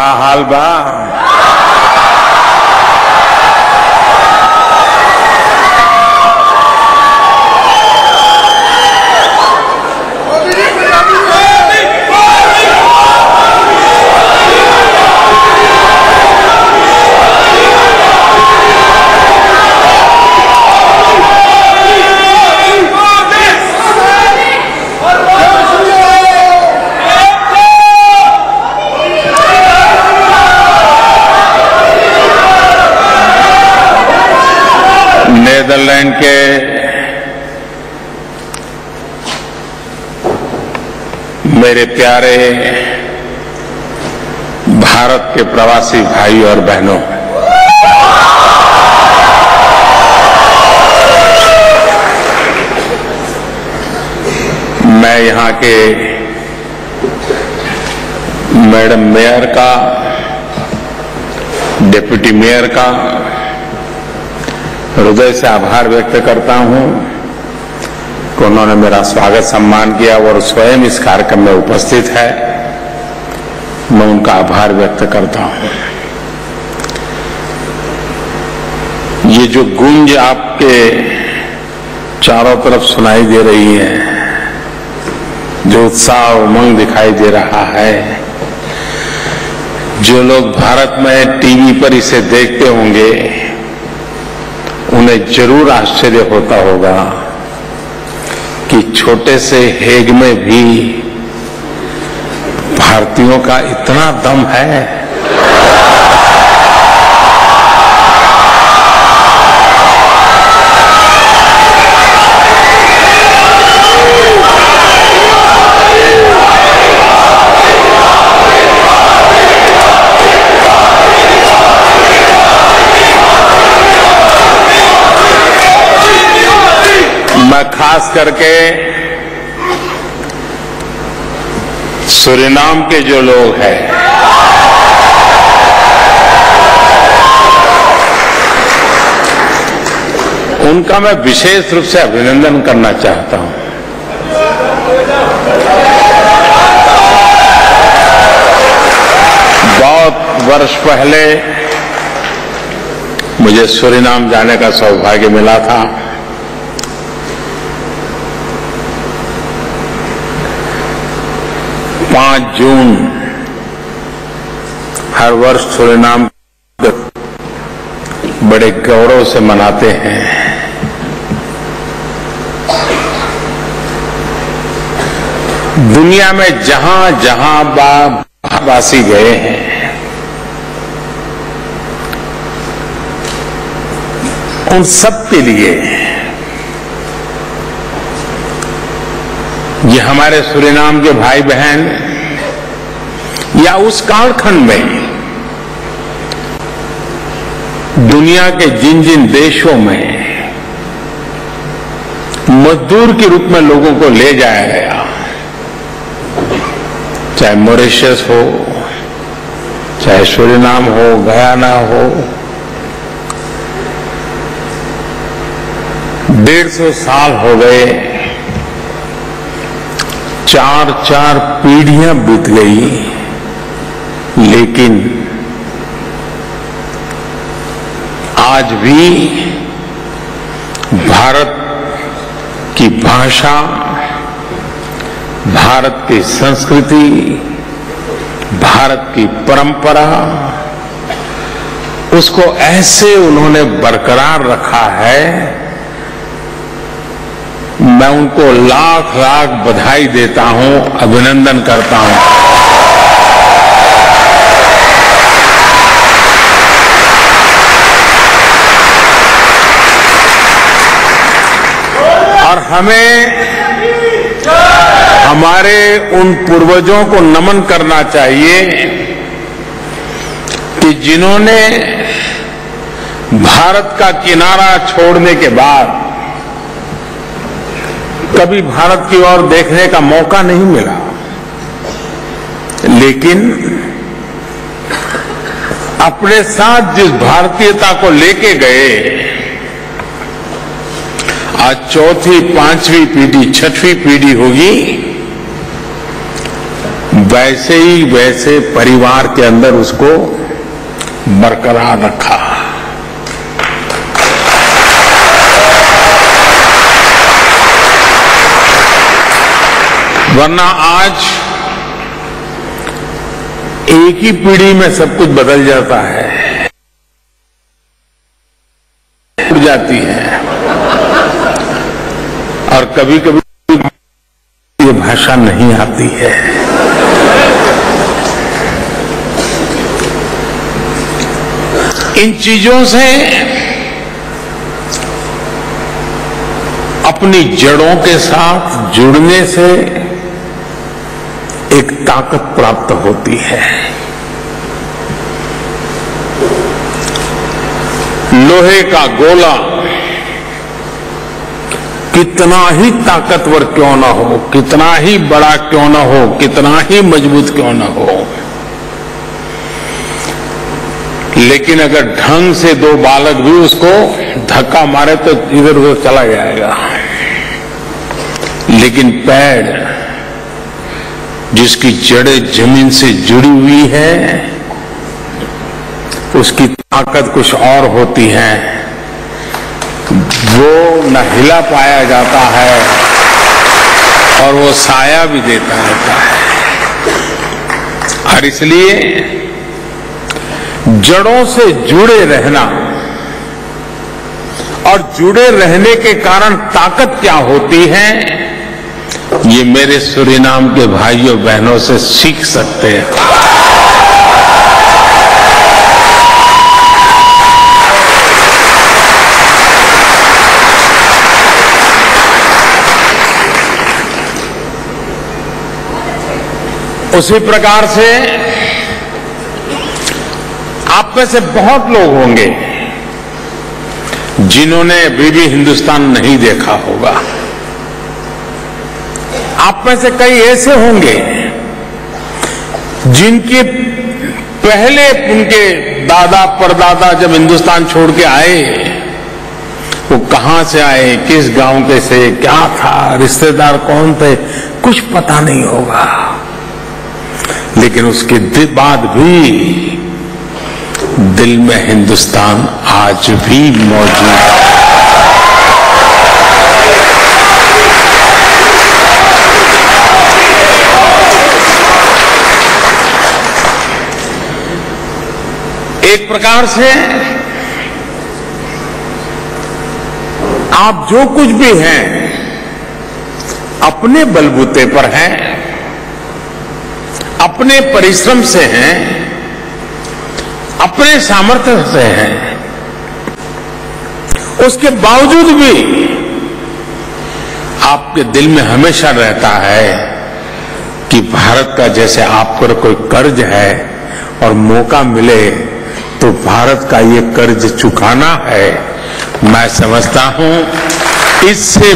का हाल बा? नीदरलैंड के मेरे प्यारे भारत के प्रवासी भाई और बहनों, मैं यहां के मैडम मेयर का, डिप्टी मेयर का हृदय से आभार व्यक्त करता हूं कि उन्होंने मेरा स्वागत सम्मान किया और स्वयं इस कार्यक्रम में उपस्थित है। मैं उनका आभार व्यक्त करता हूं। ये जो गूंज आपके चारों तरफ सुनाई दे रही है, जो उत्साह उमंग दिखाई दे रहा है, जो लोग भारत में टीवी पर इसे देखते होंगे उन्हें जरूर आश्चर्य होता होगा कि छोटे से हेग में भी भारतीयों का इतना दम है। मैं खास करके सूरीनाम के जो लोग हैं, उनका मैं विशेष रूप से अभिनंदन करना चाहता हूं। बहुत वर्ष पहले मुझे सूरीनाम जाने का सौभाग्य मिला था। 5 जून हर वर्ष सूरीनाम बड़े गौरव से मनाते हैं। दुनिया में जहां जहां भारतवासी गए हैं, उन सब के लिए ये हमारे सूरीनाम के भाई बहन या उस कालखंड में दुनिया के जिन जिन देशों में मजदूर के रूप में लोगों को ले जाया गया, चाहे मॉरिशस हो, चाहे सूरीनाम हो, गयाना हो, 150 साल हो गए, 4 पीढ़ियां बीत गई, लेकिन आज भी भारत की भाषा, भारत की संस्कृति, भारत की परंपरा, उसको ऐसे उन्होंने बरकरार रखा है। मैं उनको लाख लाख बधाई देता हूं, अभिनंदन करता हूं। और हमें हमारे उन पूर्वजों को नमन करना चाहिए कि जिन्होंने भारत का किनारा छोड़ने के बाद कभी भारत की ओर देखने का मौका नहीं मिला, लेकिन अपने साथ जिस भारतीयता को लेके गए, आज 4वीं, 5वीं पीढ़ी, 6वीं पीढ़ी होगी, वैसे परिवार के अंदर उसको बरकरार रखा। वरना आज एक ही पीढ़ी में सब कुछ बदल जाता है, उड़ जाती है, और कभी कभी ये भाषा नहीं आती है। इन चीजों से अपनी जड़ों के साथ जुड़ने से एक ताकत प्राप्त होती है। लोहे का गोला कितना ही ताकतवर क्यों न हो, कितना ही बड़ा क्यों न हो, कितना ही मजबूत क्यों न हो, लेकिन अगर ढंग से दो बालक भी उसको धक्का मारे तो इधर उधर चला जाएगा। लेकिन पेड़ जिसकी जड़ें जमीन से जुड़ी हुई है, उसकी ताकत कुछ और होती है। वो न हिला पाया जाता है और वो साया भी देता रहता है। और इसलिए जड़ों से जुड़े रहना और जुड़े रहने के कारण ताकत क्या होती है, ये मेरे सूरीनाम के भाइयों बहनों से सीख सकते हैं। उसी प्रकार से आप में से बहुत लोग होंगे जिन्होंने अभी भी हिंदुस्तान नहीं देखा होगा। आप में से कई ऐसे होंगे जिनके पहले उनके दादा परदादा जब हिंदुस्तान छोड़ के आए, वो कहां से आए, किस गांव के से, क्या था, रिश्तेदार कौन थे, कुछ पता नहीं होगा। लेकिन उसके बाद भी दिल में हिंदुस्तान आज भी मौजूद है। एक प्रकार से आप जो कुछ भी हैं अपने बलबूते पर हैं, अपने परिश्रम से हैं, अपने सामर्थ्य से हैं। उसके बावजूद भी आपके दिल में हमेशा रहता है कि भारत का जैसे आप पर कोई कर्ज है और मौका मिले तो भारत का ये कर्ज चुकाना है। मैं समझता हूं इससे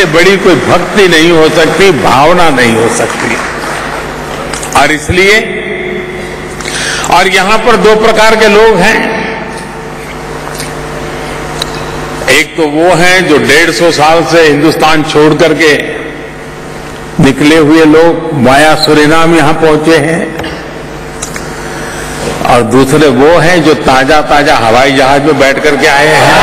बड़ी कोई भक्ति नहीं हो सकती, भावना नहीं हो सकती। और इसलिए और यहां पर दो प्रकार के लोग हैं। एक तो वो हैं जो 150 साल से हिंदुस्तान छोड़ करके निकले हुए लोग वाया सूरीनाम यहां पहुंचे हैं, और दूसरे वो हैं जो ताजा ताजा हवाई जहाज में बैठ करके आए हैं।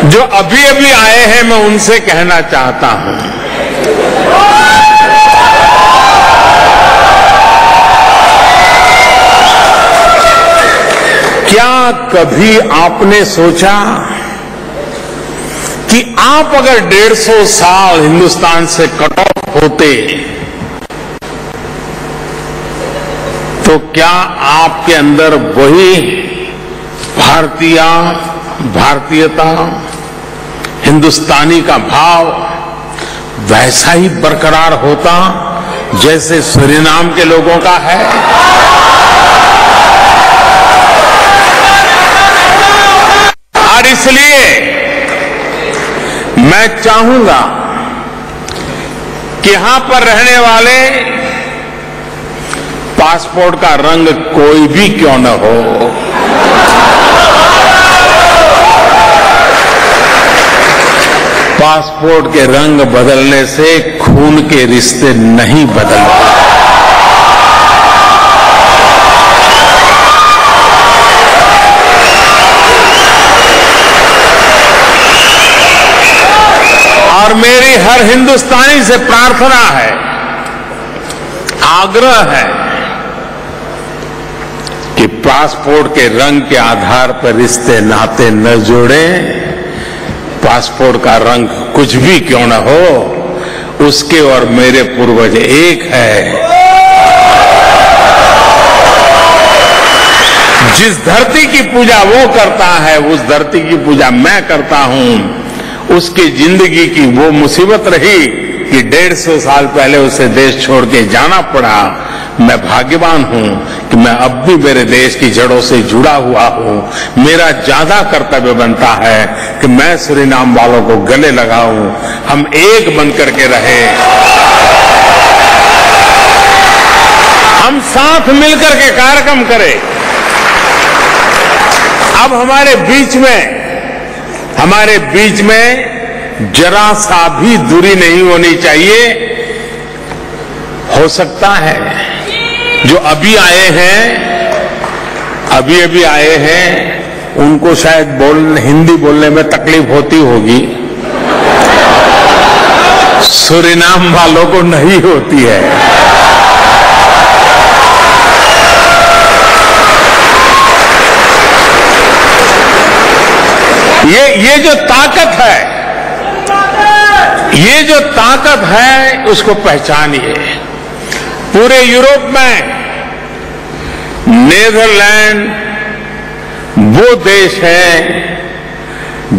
जो अभी अभी आए हैं, मैं उनसे कहना चाहता हूं, क्या कभी आपने सोचा कि आप अगर 150 साल हिंदुस्तान से कट ऑफ होते तो क्या आपके अंदर वही भारतीयता, हिंदुस्तानी का भाव वैसा ही बरकरार होता जैसे सूरीनाम के लोगों का है? और इसलिए मैं चाहूंगा कि यहां पर रहने वाले पासपोर्ट का रंग कोई भी क्यों न हो, पासपोर्ट के रंग बदलने से खून के रिश्ते नहीं बदलते। और मेरी हर हिंदुस्तानी से प्रार्थना है, आग्रह है कि पासपोर्ट के रंग के आधार पर रिश्ते नाते न जोड़ें। पासपोर्ट का रंग कुछ भी क्यों न हो, उसके और मेरे पूर्वज एक है। जिस धरती की पूजा वो करता है, उस धरती की पूजा मैं करता हूं। उसकी जिंदगी की वो मुसीबत रही कि 150 साल पहले उसे देश छोड़ के जाना पड़ा। मैं भाग्यवान हूं कि मैं अब भी मेरे देश की जड़ों से जुड़ा हुआ हूं। मेरा ज्यादा कर्तव्य बनता है कि मैं सूरीनाम वालों को गले लगाऊं, हम एक बनकर के रहे, हम साथ मिलकर के कार्यक्रम करें। अब हमारे बीच में जरा सा भी दूरी नहीं होनी चाहिए। हो सकता है जो अभी आए हैं उनको शायद हिंदी बोलने में तकलीफ होती होगी, सूरीनाम वालों को नहीं होती है। ये जो ताकत है उसको पहचानिए। पूरे यूरोप में नीदरलैंड वो देश है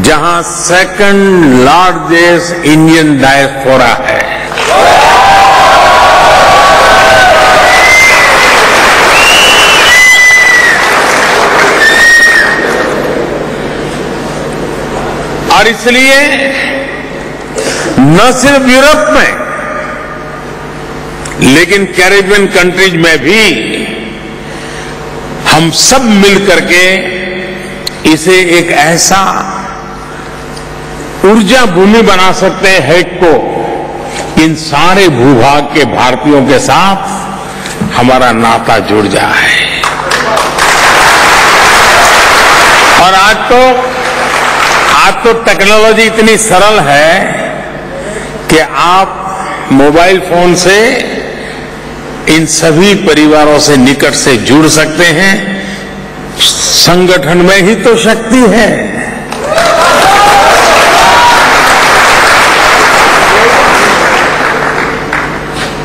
जहां सेकंड लार्जेस्ट इंडियन डायस्पोरा है। और इसलिए न सिर्फ यूरोप में लेकिन कैरेबियन कंट्रीज में भी हम सब मिलकर के इसे एक ऐसा ऊर्जा भूमि बना सकते हैं हैक को, इन सारे भूभाग के भारतीयों के साथ हमारा नाता जुड़ जाए। और आज तो टेक्नोलॉजी इतनी सरल है कि आप मोबाइल फोन से इन सभी परिवारों से निकट से जुड़ सकते हैं। संगठन में ही तो शक्ति है।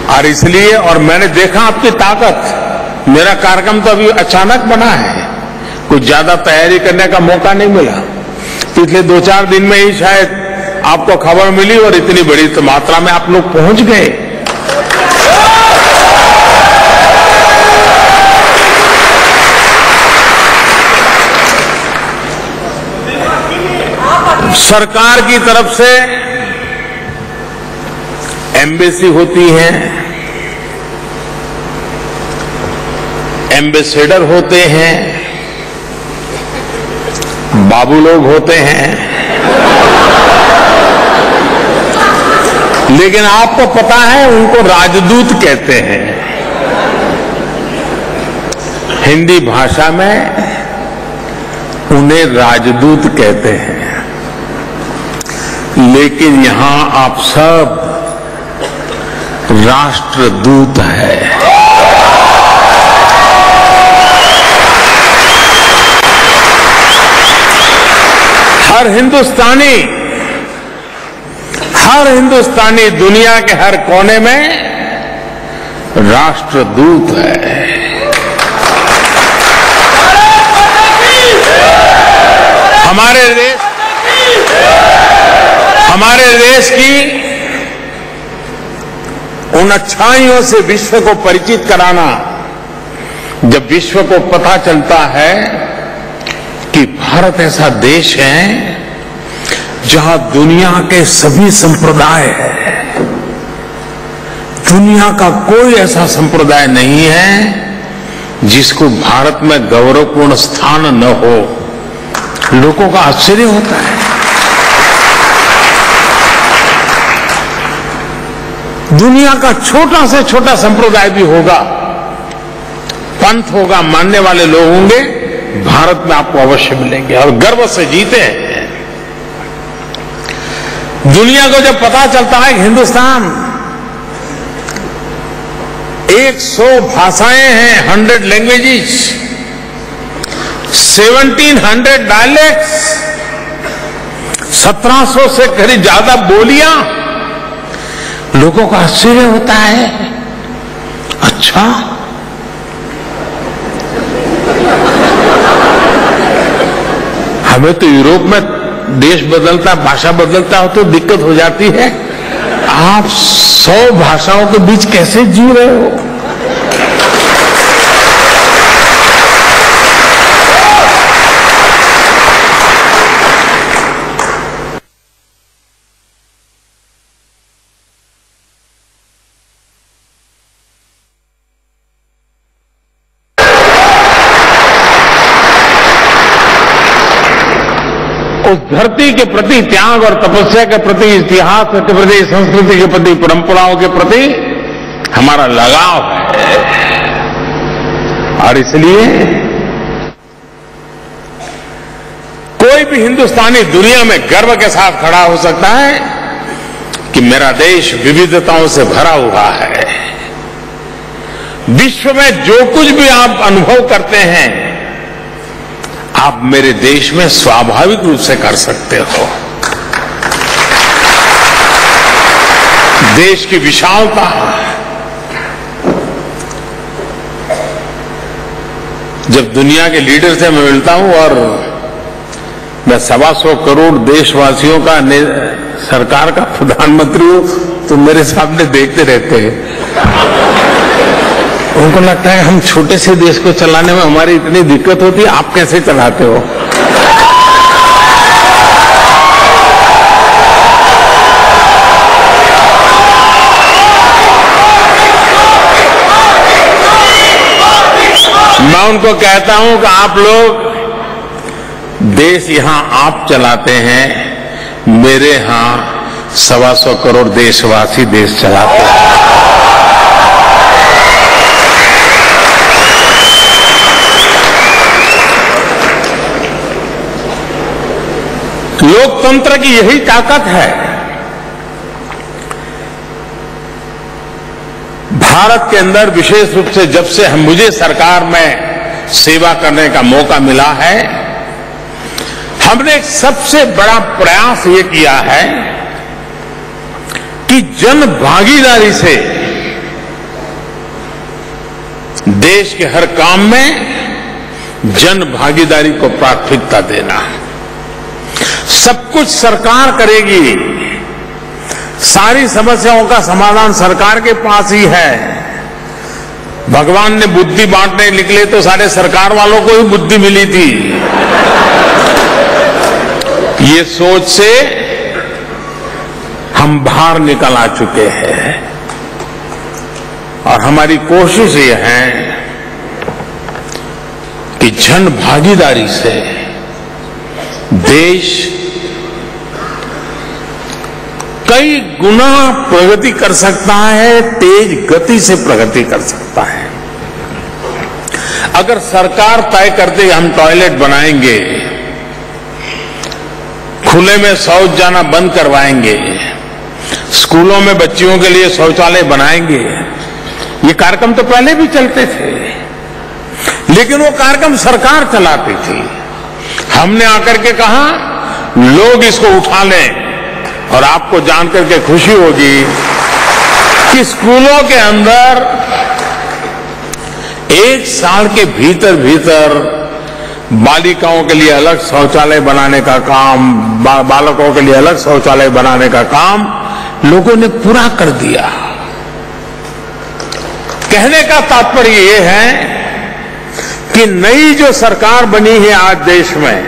और इसलिए, और मैंने देखा आपकी ताकत। मेरा कार्यक्रम तो अभी अचानक बना है, कुछ ज्यादा तैयारी करने का मौका नहीं मिला। पिछले 2-4 दिन में ही शायद आपको खबर मिली और इतनी बड़ी मात्रा में आप लोग पहुंच गए। सरकार की तरफ से एम्बेसी होती है, एम्बेसडर होते हैं, बाबू लोग होते हैं, लेकिन आपको पता है उनको राजदूत कहते हैं। हिंदी भाषा में उन्हें राजदूत कहते हैं। लेकिन यहां आप सब राष्ट्रदूत हैं। हर हिंदुस्तानी दुनिया के हर कोने में राष्ट्रदूत है। हमारे देश की उन अच्छाइयों से विश्व को परिचित कराना। जब विश्व को पता चलता है कि भारत ऐसा देश है जहां दुनिया के सभी संप्रदाय है, दुनिया का कोई ऐसा संप्रदाय नहीं है जिसको भारत में गौरवपूर्ण स्थान न हो, लोगों का आश्चर्य होता है। दुनिया का छोटा से छोटा संप्रदाय भी होगा, पंथ होगा, मानने वाले लोग होंगे, भारत में आपको अवश्य मिलेंगे और गर्व से जीते हैं। दुनिया को जब पता चलता है कि हिंदुस्तान 100 भाषाएं हैं, 100 लैंग्वेजेस, 1700 डायलेक्ट्स, 1700 से करीब ज्यादा बोलियां, लोगों को आश्चर्य होता है। अच्छा, हमें तो यूरोप में देश बदलता, भाषा बदलता हो तो दिक्कत हो जाती है, आप 100 भाषाओं के बीच कैसे जी रहे हो? उस धरती के प्रति त्याग और तपस्या के प्रति, इतिहास के प्रति, संस्कृति के प्रति, परंपराओं के प्रति हमारा लगाव है। और इसलिए कोई भी हिंदुस्तानी दुनिया में गर्व के साथ खड़ा हो सकता है कि मेरा देश विविधताओं से भरा हुआ है। विश्व में जो कुछ भी आप अनुभव करते हैं, आप मेरे देश में स्वाभाविक रूप से कर सकते हो। देश की विशालता, जब दुनिया के लीडर से मैं मिलता हूं और मैं 125 करोड़ देशवासियों का सरकार का प्रधानमंत्री हूं, तो मेरे सामने देखते रहते हैं। उनको लगता है हम छोटे से देश को चलाने में हमारी इतनी दिक्कत होती है, आप कैसे चलाते हो? मैं उनको कहता हूं कि आप लोग देश यहां आप चलाते हैं, मेरे यहां 125 करोड़ देशवासी देश चलाते हैं। लोकतंत्र की यही ताकत है। भारत के अंदर विशेष रूप से जब से मुझे सरकार में सेवा करने का मौका मिला है, हमने एक सबसे बड़ा प्रयास ये किया है कि जन भागीदारी से देश के हर काम में जन भागीदारी को प्राथमिकता देना। सब कुछ सरकार करेगी, सारी समस्याओं का समाधान सरकार के पास ही है। भगवान ने बुद्धि बांटने निकले तो सारे सरकार वालों को ही बुद्धि मिली थी। ये सोच से हम बाहर निकल आ चुके हैं और हमारी कोशिश ये है कि जन भागीदारी से देश कई गुना प्रगति कर सकता है, तेज गति से प्रगति कर सकता है। अगर सरकार तय करते हम टॉयलेट बनाएंगे, खुले में शौच जाना बंद करवाएंगे, स्कूलों में बच्चियों के लिए शौचालय बनाएंगे, ये कार्यक्रम तो पहले भी चलते थे, लेकिन वो कार्यक्रम सरकार चलाती थी। हमने आकर के कहा लोग इसको उठा लें, और आपको जानकर के खुशी होगी कि स्कूलों के अंदर 1 साल के भीतर भीतर बालिकाओं के लिए अलग शौचालय बनाने का काम, बालकों के लिए अलग शौचालय बनाने का काम लोगों ने पूरा कर दिया। कहने का तात्पर्य ये है कि नई जो सरकार बनी है आज देश में,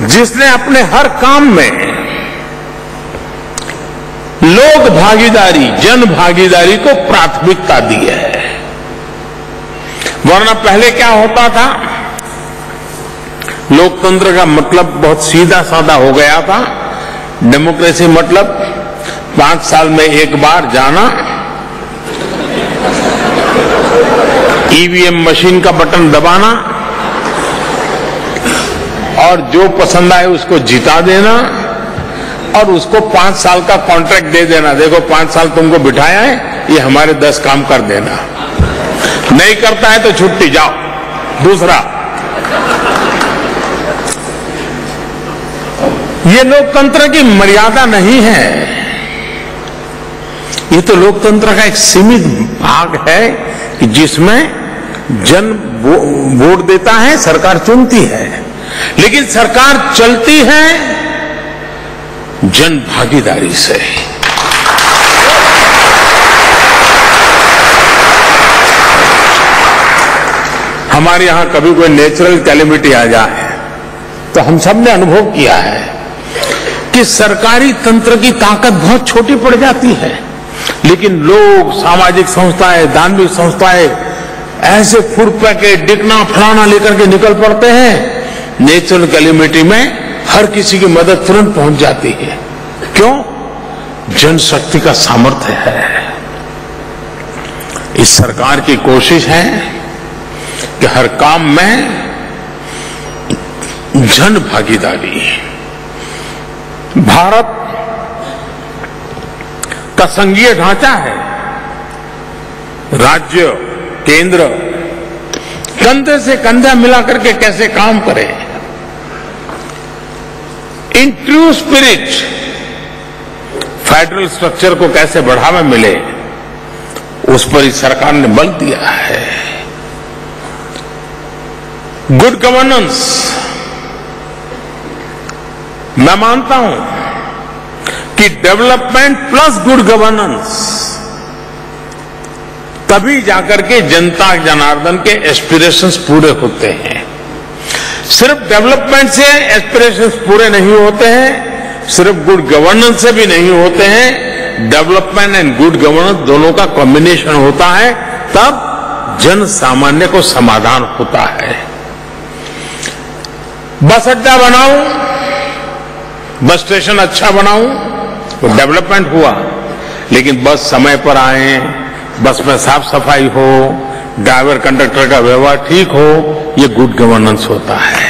जिसने अपने हर काम में लोक भागीदारी, जन भागीदारी को प्राथमिकता दी है, वो वरना पहले क्या होता था, लोकतंत्र का मतलब बहुत सीधा साधा हो गया था। डेमोक्रेसी मतलब 5 साल में एक बार जाना, ईवीएम मशीन का बटन दबाना और जो पसंद आए उसको जिता देना और उसको 5 साल का कॉन्ट्रैक्ट दे देना, देखो 5 साल तुमको बिठाया है, ये हमारे 10 काम कर देना, नहीं करता है तो छुट्टी, जाओ दूसरा। ये लोकतंत्र की मर्यादा नहीं है, ये तो लोकतंत्र का एक सीमित भाग है कि जिसमें जन वोट देता है, सरकार चुनती है, लेकिन सरकार चलती है जन भागीदारी से। हमारे यहां कभी कोई नेचुरल कैलेमिटी आ जाए तो हम सब ने अनुभव किया है कि सरकारी तंत्र की ताकत बहुत छोटी पड़ जाती है, लेकिन लोग, सामाजिक संस्थाएं, धार्मिक संस्थाएं ऐसे फूड पैकेट, डिकना, फलाना लेकर के निकल पड़ते हैं। नेचुरल कैलेमिटी में हर किसी की मदद तुरंत पहुंच जाती है। क्यों? जनशक्ति का सामर्थ्य है। इस सरकार की कोशिश है कि हर काम में जन भागीदारी। भारत का संघीय ढांचा है, राज्य, केंद्र कंधे से कंधा मिलाकर के कैसे काम करें, in true spirit federal structure को कैसे बढ़ावा मिले, उस पर इस सरकार ने बल दिया है। गुड गवर्नेंस, मैं मानता हूं कि डेवलपमेंट प्लस गुड गवर्नेंस तभी जाकर के जनता जनार्दन के एस्पिरेशंस पूरे होते हैं। सिर्फ डेवलपमेंट से एस्पिरेशंस पूरे नहीं होते हैं, सिर्फ गुड गवर्नेंस से भी नहीं होते हैं। डेवलपमेंट एंड गुड गवर्नेंस दोनों का कॉम्बिनेशन होता है, तब जन सामान्य को समाधान होता है। बस अड्डा बनाऊं, बस स्टेशन अच्छा बनाऊं, तो डेवलपमेंट हुआ, लेकिन बस समय पर आए, बस में साफ सफाई हो, ड्राइवर कंडक्टर का व्यवहार ठीक हो, ये गुड गवर्नेंस होता है।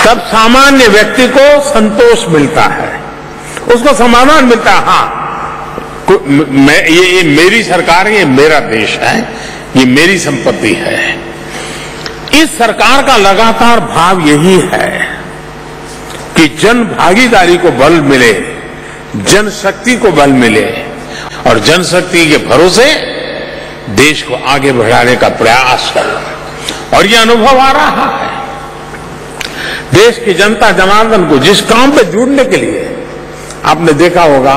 तब सामान्य व्यक्ति को संतोष मिलता है, उसको समाधान मिलता है। हाँ, ये मेरी सरकार है, ये मेरा देश है, ये मेरी संपत्ति है। इस सरकार का लगातार भाव यही है कि जन भागीदारी को बल मिले, जनशक्ति को बल मिले और जनशक्ति के भरोसे देश को आगे बढ़ाने का प्रयास करो। और ये अनुभव आ रहा है। देश की जनता जनार्दन को जिस काम पे जुड़ने के लिए, आपने देखा होगा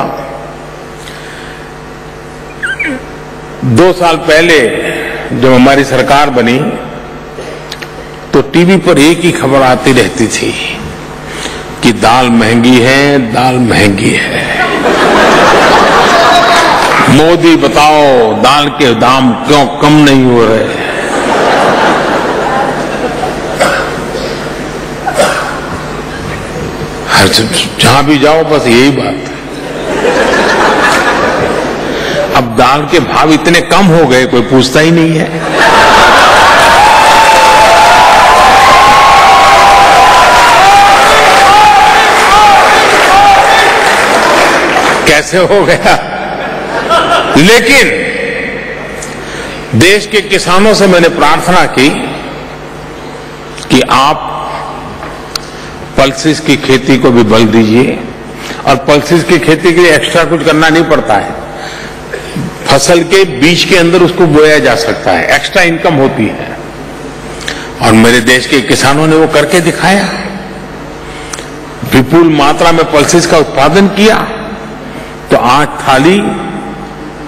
2 साल पहले जब हमारी सरकार बनी तो टीवी पर एक ही खबर आती रहती थी कि दाल महंगी है, दाल महंगी है। मोदी बताओ दाल के दाम क्यों कम नहीं हो रहे। जहां भी जाओ बस यही बात है। अब दाल के भाव इतने कम हो गए, कोई पूछता ही नहीं है। कैसे हो गया? लेकिन देश के किसानों से मैंने प्रार्थना की कि आप पल्सेस की खेती को भी बल दीजिए, और पल्सेस की खेती के लिए एक्स्ट्रा कुछ करना नहीं पड़ता है। फसल के बीज के अंदर उसको बोया जा सकता है, एक्स्ट्रा इनकम होती है। और मेरे देश के किसानों ने वो करके दिखाया, विपुल मात्रा में पल्सेस का उत्पादन किया, तो आज थाली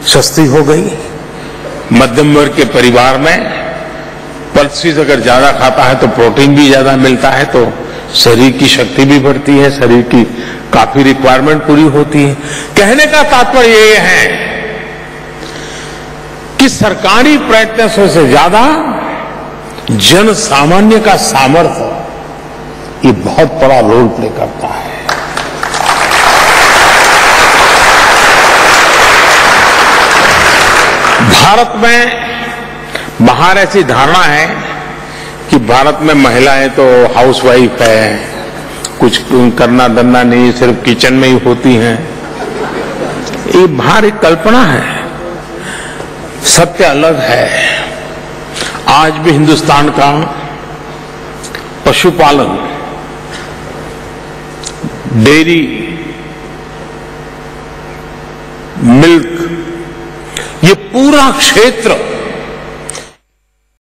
सस्ती हो गई। मध्यम वर्ग के परिवार में पल्सेस अगर ज्यादा खाता है तो प्रोटीन भी ज्यादा मिलता है, तो शरीर की शक्ति भी बढ़ती है, शरीर की काफी रिक्वायरमेंट पूरी होती है। कहने का तात्पर्य ये है कि सरकारी प्रयत्नों से ज्यादा जन सामान्य का सामर्थ्य ये बहुत बड़ा रोल प्ले करता है। भारत में बाहर ऐसी धारणा है कि भारत में महिलाएं तो हाउसवाइफ है, कुछ करना धरना नहीं, सिर्फ किचन में ही होती हैं। ये बाहर एक कल्पना है, सत्य अलग है। आज भी हिंदुस्तान का पशुपालन, डेयरी, मिल्क, ये पूरा क्षेत्र